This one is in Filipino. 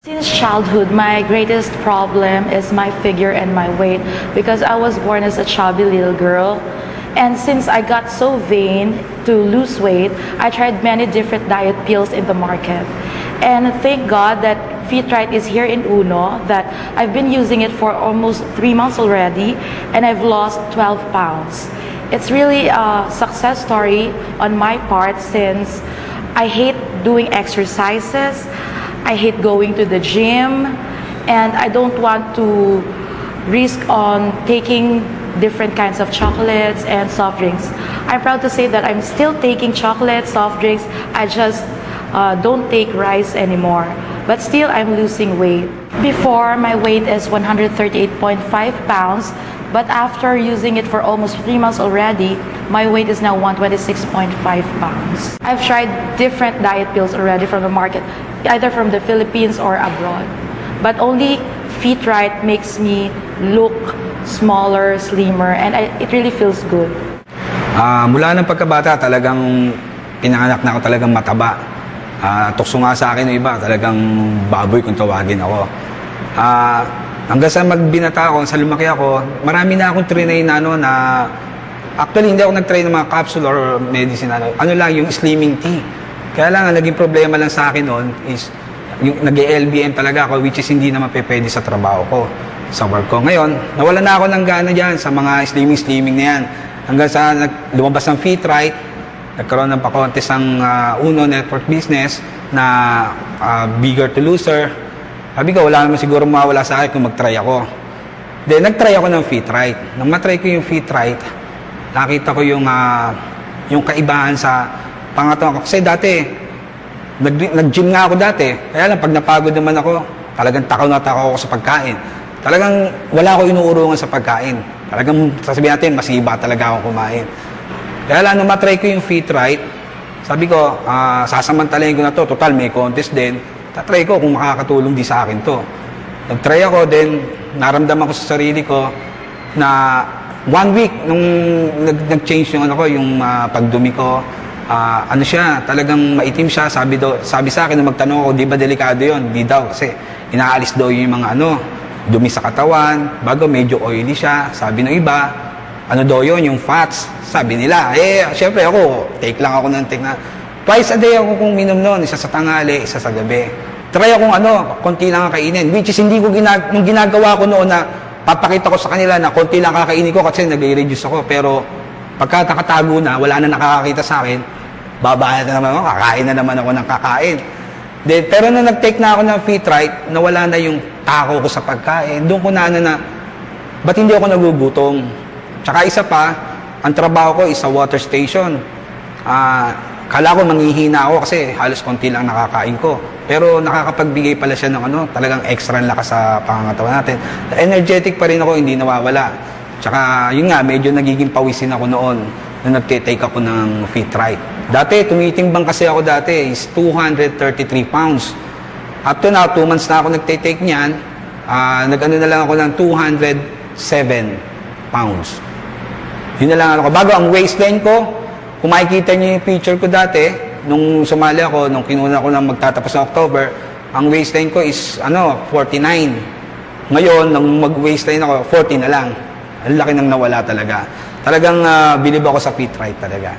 Since childhood, my greatest problem is my figure and my weight because I was born as a chubby little girl. And since I got so vain to lose weight, I tried many different diet pills in the market. And thank God that Fit-Right is here in Uno, that I've been using it for almost 3 months already, and I've lost 12 pounds. It's really a success story on my part since I hate doing exercises, I hate going to the gym, and I don't want to risk on taking different kinds of chocolates and soft drinks. I'm proud to say that I'm still taking chocolates, soft drinks. I just don't take rice anymore. But still, I'm losing weight. Before, my weight is 138.5 pounds. But after using it for almost 3 months already, my weight is now 126.5 pounds. I've tried different diet pills already from the market, either from the Philippines or abroad. But only Fit-Right makes me look smaller, slimmer, and it really feels good. Mula ng pagkabata, talagang pinanganak na ako talagang mataba. Tukso nga sa akin ng iba, talagang baboy kung tawagin ako. Hanggang sa magbinata ako, sa lumaki ako, marami na akong trinay na actually hindi ako nag-try ng mga capsule or medicine, ano lang, yung slimming tea. Kaya lang, ang naging problema lang sa akin noon is yung nag-LBM talaga ako, which is hindi naman pwede sa trabaho ko, sa work ko. Ngayon, nawala na ako ng gana dyan sa mga slimming na yan. Hanggang sa lumabas ng Fit-Right, nagkaroon ng pa-contest ang Uno Network Business na bigger to loser. Sabi ko, wala naman siguro mawala sa akin kung mag-try ako. Then, nag-try ako ng Fit-Right. Nang matry ko yung Fit-Right, nakita ko yung kaibahan sa pangatawang ko. Kasi dati, nag-gym nga ako dati. Kaya lang, pag napagod naman ako, talagang takaw na takaw ako sa pagkain. Talagang wala ako inuurungan sa pagkain. Talagang sasabihin natin, masiba talaga ako kumain. Kaya lang, nung matry ko yung Fit-Right, sabi ko, sasamantalayin ko na to. Total, may contest din. Tatry ko kung makakatulong di sa akin to. Nag-try ako, then naramdaman ko sa sarili ko na 1 week nung nag-change yung pagdumi ko, talagang maitim siya. Sabi sa akin, nung magtanong ako, di ba delikado yun? Di daw, kasi inaalis daw yung mga dumi sa katawan, bago medyo oily siya. Sabi ng iba, ano daw yun, yung fats. Sabi nila, syempre ako, take lang ako ng take na. Twice a day ako kung minom noon, isa sa tanghali, isa sa gabi. Try akong konti lang ang kainin, which is hindi ko nung ginagawa ko noon na papakita ko sa kanila na konti lang kakainin ko kasi nag-reduce ako. Pero pagka nakatago na, wala na nakakakita sa akin, babayad na naman ako, kakain na naman ako ng kakain. Pero nung nag-take na ako ng Fit-Right, nawala na yung tako ko sa pagkain. Doon ko na ba't hindi ako nagugutom? Tsaka isa pa, ang trabaho ko is sa water station. Kala ko manghihina ako kasi halos konti lang nakakain ko. Pero nakakapagbigay pala siya ng talagang extra lakas sa pangangatawan natin. Energetic pa rin ako, hindi nawawala. Tsaka yun nga, medyo nagiging pawisin ako noon nung nagtitake ako ng Fit-Right. Dati, tumitimbang kasi ako dati is 233 pounds. Up to now, 2 months na ako nagtitake niyan, na lang ako ng 207 pounds. Yun na lang ako. Bago ang waistline ko, kung makikita niyo yung picture ko dati, nung sumali ako, nung kinuna ko na magtatapos ng October, ang waistline ko is 49. Ngayon, nung mag-waistline ako, 40 na lang. Ang laki nang nawala talaga. Talagang bilib ako sa Fit-Right talaga.